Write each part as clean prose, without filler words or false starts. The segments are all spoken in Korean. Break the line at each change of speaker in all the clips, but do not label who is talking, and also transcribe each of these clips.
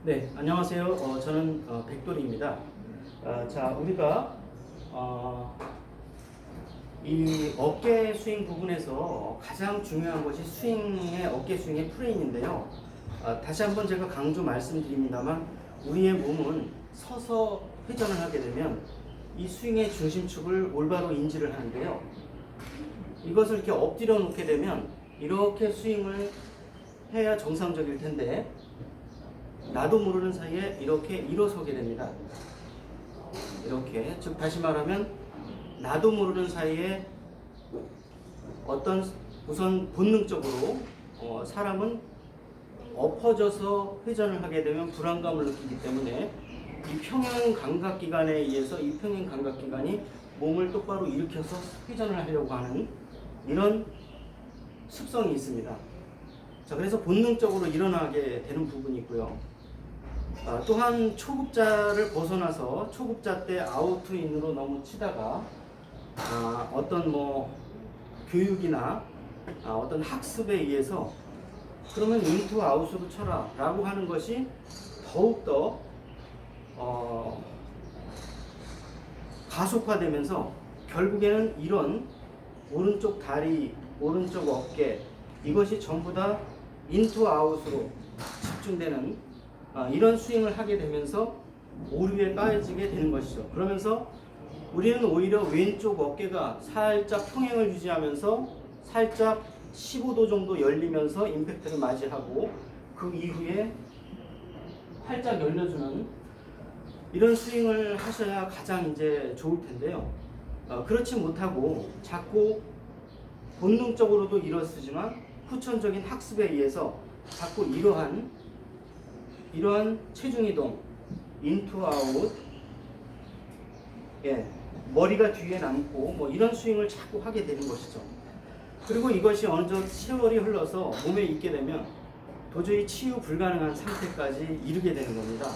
네, 안녕하세요. 저는 백돌이입니다. 자, 우리가 이 어깨 스윙 부분에서 가장 중요한 것이 어깨 스윙의 프레임인데요. 다시 한번 제가 강조 말씀드립니다만 우리의 몸은 서서 회전을 하게 되면 이 스윙의 중심축을 올바로 인지를 하는데요. 이것을 이렇게 엎드려 놓게 되면 이렇게 스윙을 해야 정상적일 텐데 나도 모르는 사이에 이렇게 일어서게 됩니다. 이렇게, 즉 다시 말하면 나도 모르는 사이에 우선 본능적으로 사람은 엎어져서 회전을 하게 되면 불안감을 느끼기 때문에 이 평행 감각기관에 의해서 이 평행 감각기관이 몸을 똑바로 일으켜서 회전을 하려고 하는 이런 습성이 있습니다. 자, 그래서 본능적으로 일어나게 되는 부분이 있고요. 또한 초급자를 벗어나서 초급자 때 아웃투인으로 너무 치다가 어떤 교육이나 어떤 학습에 의해서 그러면 인투 아웃으로 쳐라 라고 하는 것이 더욱더 가속화되면서 결국에는 이런 오른쪽 다리, 오른쪽 어깨 이것이 전부 다 인투 아웃으로 집중되는 이런 스윙을 하게 되면서 오류에 빠지게 되는 것이죠. 그러면서 우리는 오히려 왼쪽 어깨가 살짝 평행을 유지하면서 살짝 15도 정도 열리면서 임팩트를 맞이하고 그 이후에 활짝 열려주는 이런 스윙을 하셔야 가장 이제 좋을 텐데요. 그렇지 못하고 자꾸 본능적으로도 일어서지만 후천적인 학습에 의해서 자꾸 이러한 체중이동, 인투 아웃, 머리가 뒤에 남고 이런 스윙을 자꾸 하게 되는 것이죠. 그리고 이것이 어느 정도 세월이 흘러서 몸에 있게 되면 도저히 치유 불가능한 상태까지 이르게 되는 겁니다.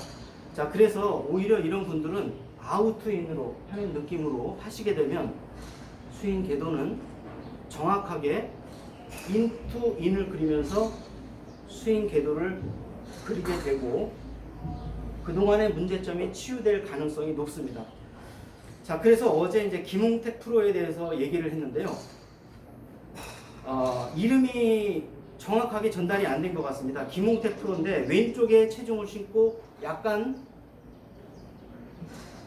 자, 그래서 오히려 이런 분들은 아웃투인으로 하는 느낌으로 하시게 되면 스윙 궤도는 정확하게 인투인을 그리면서 스윙 궤도를 그리게 되고 그동안의 문제점이 치유될 가능성이 높습니다. 자, 그래서 어제 이제 김웅택 프로에 대해서 얘기를 했는데요. 이름이 정확하게 전달이 안 된 것 같습니다. 김웅택 프로인데 왼쪽에 체중을 싣고 약간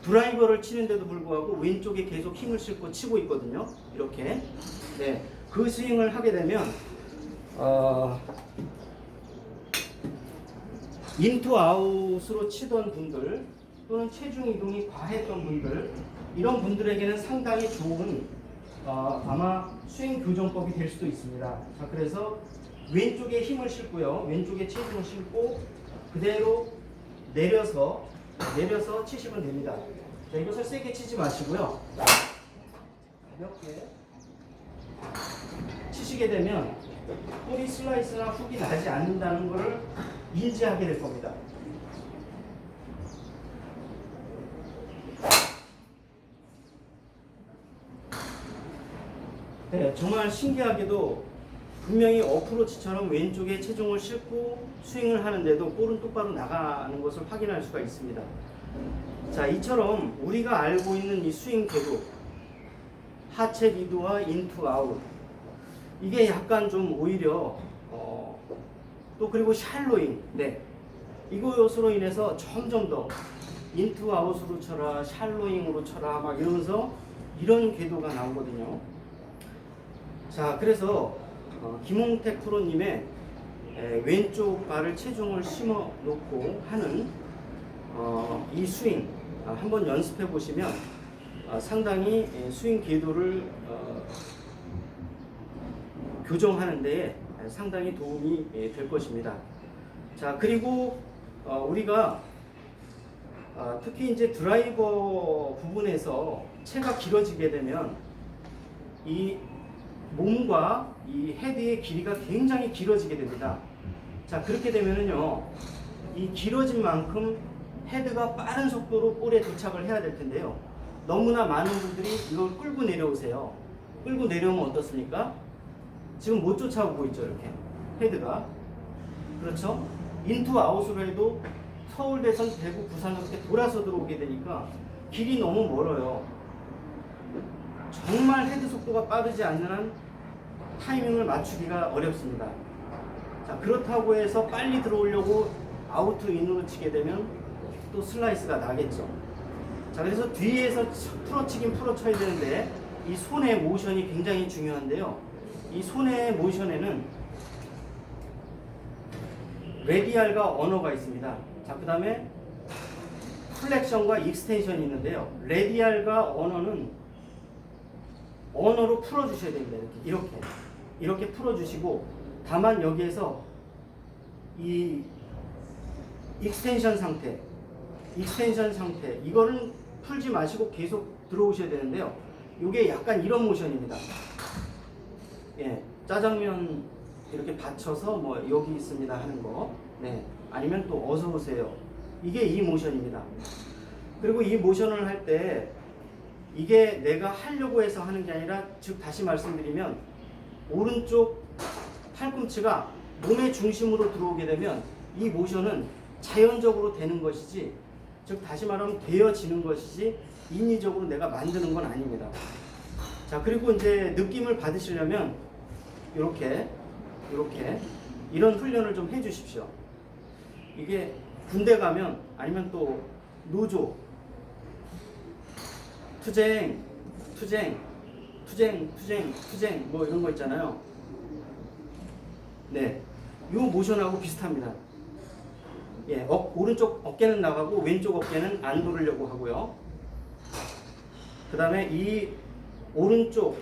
드라이버를 치는데도 불구하고 왼쪽에 계속 힘을 싣고 치고 있거든요. 이렇게. 네, 그 스윙을 하게 되면 인투 아웃으로 치던 분들 또는 체중 이동이 과했던 분들 이런 분들에게는 상당히 좋은 아마 스윙 교정법이 될 수도 있습니다. 자, 그래서 왼쪽에 힘을 싣고요. 왼쪽에 체중을 싣고 그대로 내려서 치시면 됩니다. 자, 이것을 세게 치지 마시고요. 가볍게 치시게 되면 볼이 슬라이스나 훅이 나지 않는다는 것을 인지하게 될 겁니다. 네, 정말 신기하게도 분명히 어프로치처럼 왼쪽에 체중을 싣고 스윙을 하는데도 볼은 똑바로 나가는 것을 확인할 수가 있습니다. 자, 이처럼 우리가 알고 있는 이 스윙 궤도 하체 리드와 인투 아웃 이게 약간 좀 오히려 또 그리고 샬로잉, 이것으로 인해서 점점 더 인투 아웃으로 쳐라, 샬로잉으로 쳐라 막 이러면서 이런 궤도가 나오거든요. 자, 그래서 김홍택 프로님의 왼쪽 발을 체중을 심어 놓고 하는 이 스윙 한번 연습해 보시면 상당히 스윙 궤도를 교정하는 데에 상당히 도움이 될 것입니다. 자, 그리고 우리가 특히 이제 드라이버 부분에서 채가 길어지게 되면 이 몸과 이 헤드의 길이가 굉장히 길어지게 됩니다. 자, 그렇게 되면은요, 이 길어진 만큼 헤드가 빠른 속도로 볼에 도착을 해야 될 텐데요. 너무나 많은 분들이 이걸 끌고 내려오세요. 끌고 내려오면 어떻습니까? 지금 못 쫓아오고 있죠, 이렇게. 헤드가. 그렇죠? 인투 아웃으로 해도 서울대선 대구 부산으로 이렇게 돌아서 들어오게 되니까 길이 너무 멀어요. 정말 헤드 속도가 빠르지 않는 한 타이밍을 맞추기가 어렵습니다. 자, 그렇다고 해서 빨리 들어오려고 아우트 인으로 치게 되면 또 슬라이스가 나겠죠. 자, 그래서 뒤에서 풀어치긴 풀어쳐야 되는데 이 손의 모션이 굉장히 중요한데요. 이 손의 모션에는 레디알과 어너가 있습니다. 자, 그 다음에 플렉션과 익스텐션이 있는데요. 레디알과 언어로 풀어주셔야 됩니다. 이렇게 풀어주시고, 다만 여기에서 이 익스텐션 상태 이거는 풀지 마시고 계속 들어오셔야 되는데요. 이게 약간 이런 모션입니다. 예, 짜장면 이렇게 받쳐서 뭐 여기 있습니다 하는 거, 네, 아니면 또 어서 오세요. 이게 이 모션입니다. 그리고 이 모션을 할 때 이게 내가 하려고 해서 하는 게 아니라, 즉 다시 말씀드리면 오른쪽 팔꿈치가 몸의 중심으로 들어오게 되면 이 모션은 자연적으로 되는 것이지, 즉 다시 말하면 되어지는 것이지 인위적으로 내가 만드는 건 아닙니다. 자, 그리고 이제 느낌을 받으시려면 이렇게 이런 훈련을 좀 해주십시오. 이게 군대 가면, 아니면 또 노조 투쟁 뭐 이런 거 있잖아요. 네, 요 모션하고 비슷합니다. 예, 오른쪽 어깨는 나가고 왼쪽 어깨는 안 돌으려고 하고요. 그 다음에 이 오른쪽,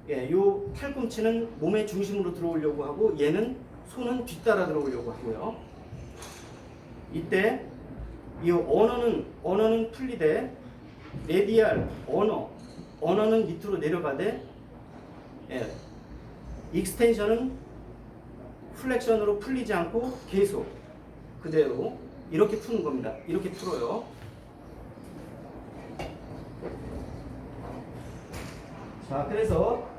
예, 요 팔꿈치는 몸의 중심으로 들어오려고 하고, 얘는 손은 뒤따라 들어오려고 하고요. 이때 이 언어는 풀리되, 레디알 언어는 밑으로 내려가되, 예, 익스텐션은 플렉션으로 풀리지 않고 계속 그대로 이렇게 푸는 겁니다. 이렇게 풀어요. 자, 그래서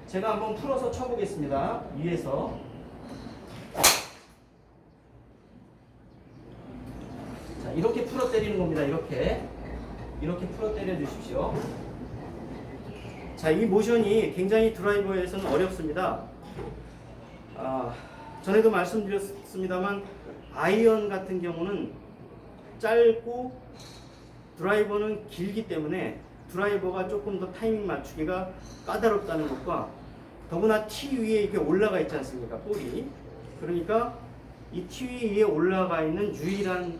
제가 한번 풀어서 쳐보겠습니다. 위에서. 자, 이렇게 풀어 때리는 겁니다. 이렇게 풀어 때려 주십시오. 자, 이 모션이 굉장히 드라이버에서는 어렵습니다. 전에도 말씀드렸습니다만, 아이언 같은 경우는 짧고 드라이버는 길기 때문에 드라이버가 조금 더 타이밍 맞추기가 까다롭다는 것과, 더구나 티 위에 이렇게 올라가 있지 않습니까? 볼이. 그러니까 이 티 위에 올라가 있는 유일한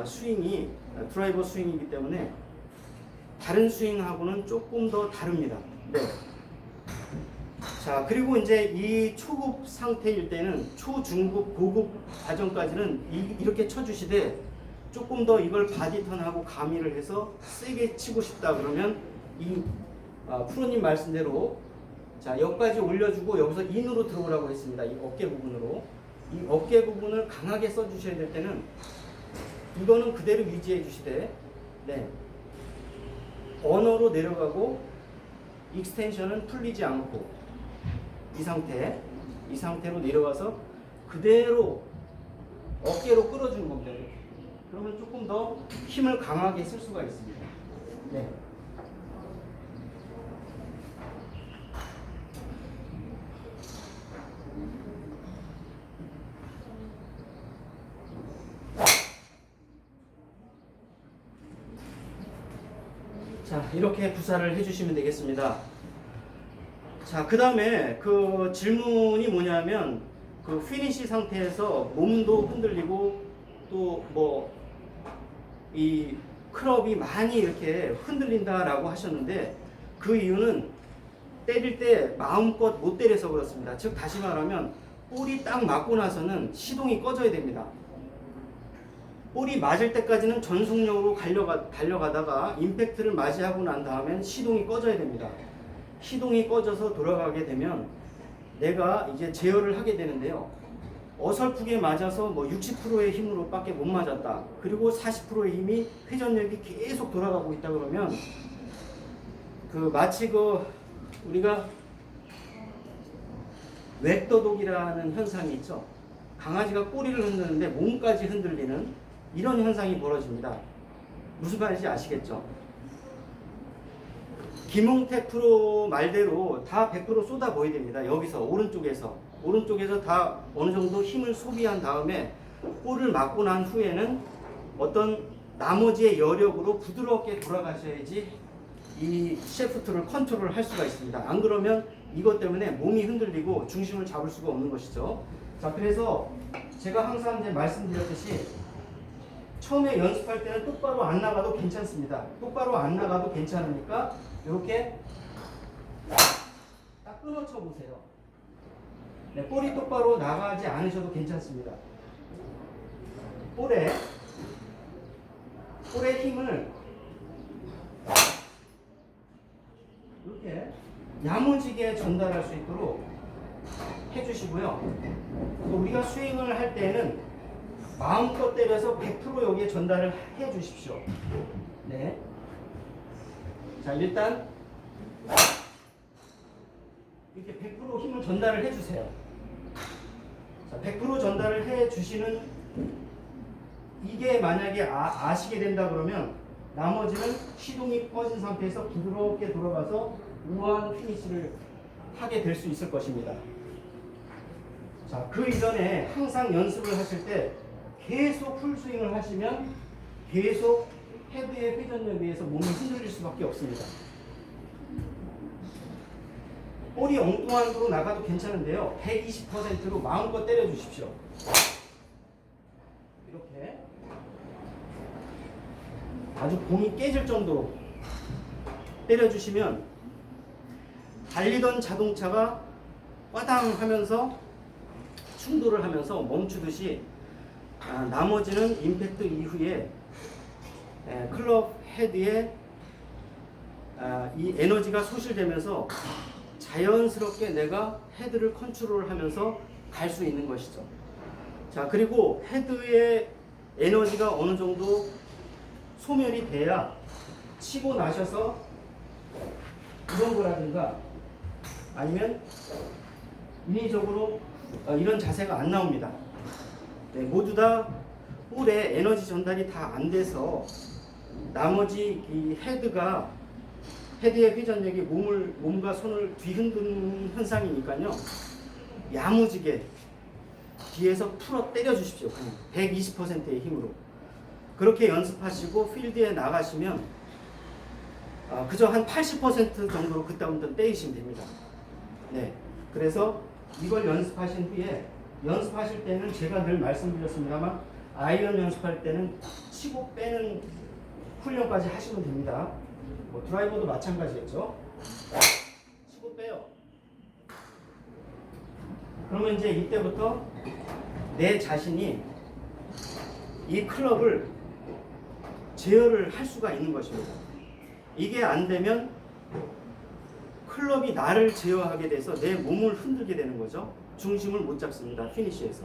스윙이 드라이버 스윙이기 때문에 다른 스윙하고는 조금 더 다릅니다. 네. 자, 그리고 이제 이 초급 상태일 때는, 초중급 고급 과정까지는 이렇게 쳐주시되, 조금 더 이걸 바디턴하고 가미를 해서 세게 치고 싶다 그러면 이 프로님 말씀대로, 자, 여기까지 올려주고 여기서 인으로 들어오라고 했습니다. 이 어깨 부분으로. 이 어깨 부분을 강하게 써주셔야 될 때는 이거는 그대로 유지해 주시되, 네, 언어로 내려가고 익스텐션은 풀리지 않고 이 상태로 내려와서 그대로 어깨로 끌어주는 겁니다. 그러면 조금 더 힘을 강하게 쓸 수가 있습니다. 네. 자, 이렇게 구사를 해주시면 되겠습니다. 자, 그 다음에 그 질문이 뭐냐면, 그 피니시 상태에서 몸도 흔들리고 또 뭐 이 클럽이 많이 이렇게 흔들린다라고 하셨는데, 그 이유는 때릴 때 마음껏 못 때려서 그렇습니다. 즉 다시 말하면 볼이 딱 맞고 나서는 시동이 꺼져야 됩니다. 볼이 맞을 때까지는 전속력으로 달려가다가 임팩트를 맞이하고 난 다음엔 시동이 꺼져야 됩니다. 시동이 꺼져서 돌아가게 되면 내가 이제 제어를 하게 되는데요. 어설프게 맞아서 뭐 60%의 힘으로 밖에 못 맞았다. 그리고 40%의 힘이 회전력이 계속 돌아가고 있다 그러면, 그 마치 우리가 웩도독이라는 현상이 있죠. 강아지가 꼬리를 흔드는데 몸까지 흔들리는 이런 현상이 벌어집니다. 무슨 말인지 아시겠죠? 김용택 프로 말대로 다 100% 쏟아부어야 됩니다. 여기서 오른쪽에서 다 어느 정도 힘을 소비한 다음에 볼을 맞고 난 후에는 어떤 나머지의 여력으로 부드럽게 돌아가셔야지 이 셰프트를 컨트롤 할 수가 있습니다. 안 그러면 이것 때문에 몸이 흔들리고 중심을 잡을 수가 없는 것이죠. 자, 그래서 제가 항상 이제 말씀드렸듯이 처음에 연습할 때는 똑바로 안 나가도 괜찮습니다. 똑바로 안 나가도 괜찮으니까 이렇게 딱 끊어쳐 보세요. 네, 볼이 똑바로 나가지 않으셔도 괜찮습니다. 볼에 힘을 이렇게 야무지게 전달할 수 있도록 해주시고요. 우리가 스윙을 할 때는 마음껏 때려서 100% 여기에 전달을 해 주십시오. 네. 자, 일단 이렇게 100% 힘을 전달을 해 주세요. 자, 100% 전달을 해 주시는 이게 만약에 아시게 된다 그러면 나머지는 시동이 꺼진 상태에서 부드럽게 돌아가서 우아한 피니시를 하게 될 수 있을 것입니다. 자, 그 이전에 항상 연습을 하실 때 계속 풀스윙을 하시면 계속 헤드의 회전력에 의해서 몸이 흔들릴 수밖에 없습니다. 볼이 엉뚱한 으로 나가도 괜찮은데요. 120%로 마음껏 때려주십시오. 이렇게 아주 공이 깨질 정도로 때려주시면 달리던 자동차가 빠당 하면서 충돌을 하면서 멈추듯이 나머지는 임팩트 이후에 클럽 헤드에 이 에너지가 소실되면서 자연스럽게 내가 헤드를 컨트롤하면서 갈 수 있는 것이죠. 자, 그리고 헤드의 에너지가 어느 정도 소멸이 돼야 치고 나셔서 이런 거라든가 아니면 인위적으로 이런 자세가 안 나옵니다. 네, 모두 다 볼에 에너지 전달이 다 안 돼서 나머지 이 헤드의 회전력이 몸과 손을 뒤흔드는 현상이니까요. 야무지게 뒤에서 풀어 때려 주십시오. 120%의 힘으로. 그렇게 연습하시고 필드에 나가시면 그저 한 80% 정도로 그다음부터 때리시면 됩니다. 네. 그래서 이걸 연습하신 후에 연습하실 때는 제가 늘 말씀드렸습니다만 아이언 연습할 때는 치고 빼는 훈련까지 하시면 됩니다. 뭐 드라이버도 마찬가지겠죠. 치고 빼요. 그러면 이제 이때부터 내 자신이 이 클럽을 제어를 할 수가 있는 것입니다. 이게 안 되면 클럽이 나를 제어하게 돼서 내 몸을 흔들게 되는 거죠. 중심을 못 잡습니다. 피니시에서.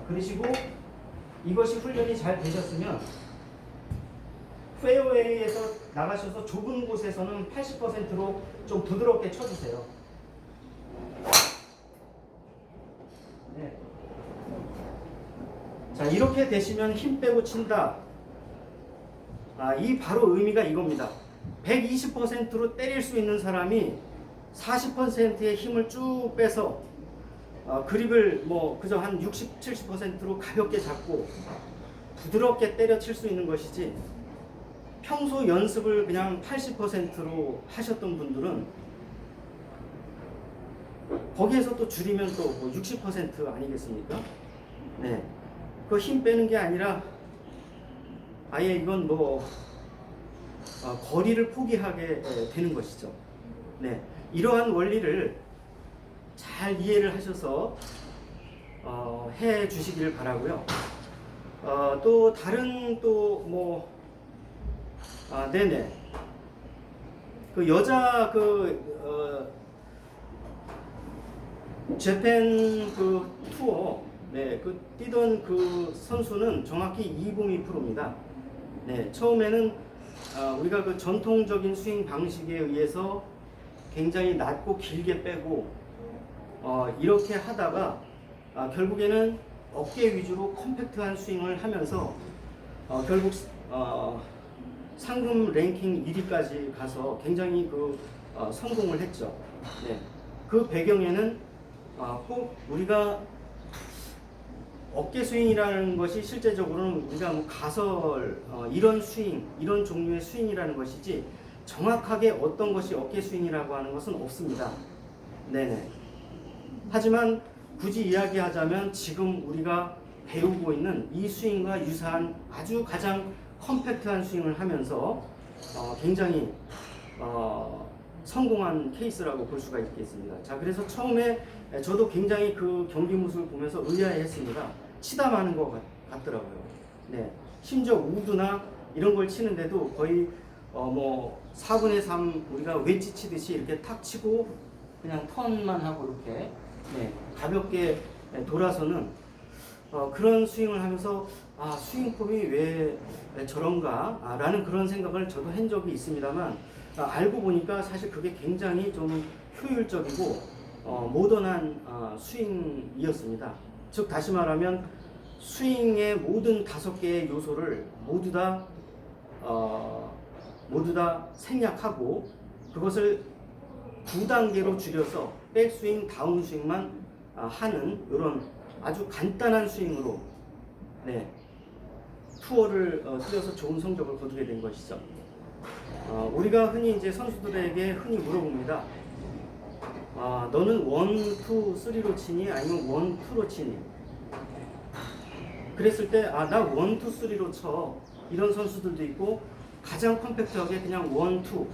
그러시고 이것이 훈련이 잘 되셨으면 페어웨이에서 나가셔서 좁은 곳에서는 80%로 좀 부드럽게 쳐주세요. 네. 자, 이렇게 되시면 힘 빼고 친다. 이 바로 의미가 이겁니다. 120%로 때릴 수 있는 사람이 40%의 힘을 쭉 빼서 그립을 그저 한 60, 70%로 가볍게 잡고 부드럽게 때려칠 수 있는 것이지, 평소 연습을 그냥 80%로 하셨던 분들은 거기에서 또 줄이면 또 60% 아니겠습니까? 네. 그 힘 빼는 게 아니라 아예 이건 거리를 포기하게 되는 것이죠. 네. 이러한 원리를 잘 이해를 하셔서 해 주시길 바라고요. 또 다른 네네. 그 여자 재팬 투어, 네, 뛰던 그 선수는 정확히 이보미 프로입니다. 네, 처음에는 우리가 그 전통적인 스윙 방식에 의해서 굉장히 낮고 길게 빼고 이렇게 하다가 결국에는 어깨 위주로 컴팩트한 스윙을 하면서 결국 상금 랭킹 1위까지 가서 굉장히 성공을 했죠. 네. 그 배경에는 꼭 우리가 어깨 스윙이라는 것이 실제적으로는 우리가 뭐 가설 이런 스윙, 이런 종류의 스윙이라는 것이지 정확하게 어떤 것이 어깨 스윙이라고 하는 것은 없습니다. 네네. 하지만 굳이 이야기하자면 지금 우리가 배우고 있는 이 스윙과 유사한 아주 가장 컴팩트한 스윙을 하면서 굉장히 성공한 케이스라고 볼 수가 있겠습니다. 자, 그래서 처음에 저도 굉장히 그 경기 모습을 보면서 의아해했습니다. 치다 마는 것 같더라고요. 네, 심지어 우드나 이런 걸 치는데도 거의 뭐 4분의 3 우리가 웨지 치듯이 이렇게 탁 치고 그냥 턴만 하고 이렇게 가볍게 돌아서는 그런 스윙을 하면서 스윙폼이 왜 저런가 라는 그런 생각을 저도 한 적이 있습니다만 알고 보니까 사실 그게 굉장히 좀 효율적이고 모던한 스윙이었습니다. 즉 다시 말하면 스윙의 모든 5개의 요소를 모두 다 생략하고 그것을 9단계로 줄여서 백스윙, 다운스윙만 하는 이런 아주 간단한 스윙으로 투어를 뛰어서 좋은 성적을 거두게 된 것이죠. 우리가 흔히 이제 선수들에게 흔히 물어봅니다. 너는 1, 2, 3로 치니 아니면 1, 2로 치니? 그랬을 때 나 1, 2, 3로 쳐. 이런 선수들도 있고 가장 컴팩트하게 그냥 1, 2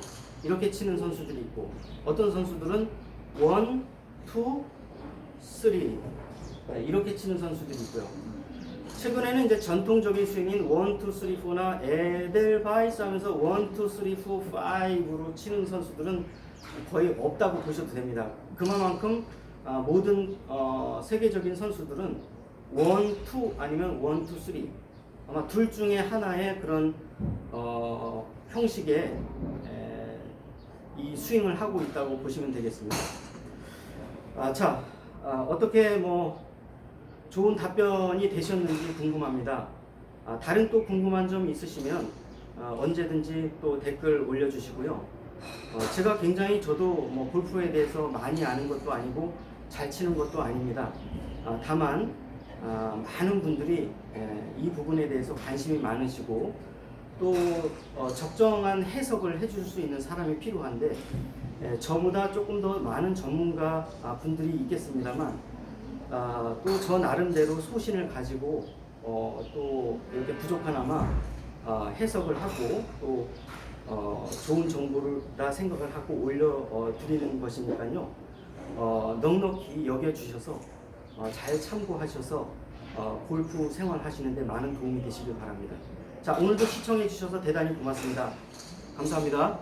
이렇게 치는 선수들이 있고 어떤 선수들은 1, 2, 3 이렇게 치는 선수들이 있고요. 최근에는 이제 전통적인 스윙인 1, 2, 3, 4나 에델바이스 하면서 1, 2, 3, 4, 5로 치는 선수들은 거의 없다고 보셔도 됩니다. 그만큼 모든 세계적인 선수들은 1, 2 아니면 1, 2, 3 아마 둘 중에 하나의 그런 형식의 이 스윙을 하고 있다고 보시면 되겠습니다. 어떻게 뭐 좋은 답변이 되셨는지 궁금합니다. 다른 또 궁금한 점 있으시면 언제든지 또 댓글 올려주시고요. 제가 굉장히 저도 뭐 골프에 대해서 많이 아는 것도 아니고 잘 치는 것도 아닙니다. 다만 많은 분들이 이 부분에 대해서 관심이 많으시고 또 적정한 해석을 해줄 수 있는 사람이 필요한데 저보다 조금 더 많은 전문가 분들이 있겠습니다만 또 저 나름대로 소신을 가지고 또 이렇게 부족하나마 해석을 하고 또 좋은 정보를 생각을 하고 올려드리는 것이니까요. 넉넉히 여겨주셔서 잘 참고하셔서 골프 생활 하시는데 많은 도움이 되시길 바랍니다. 자, 오늘도 시청해 주셔서 대단히 고맙습니다. 감사합니다.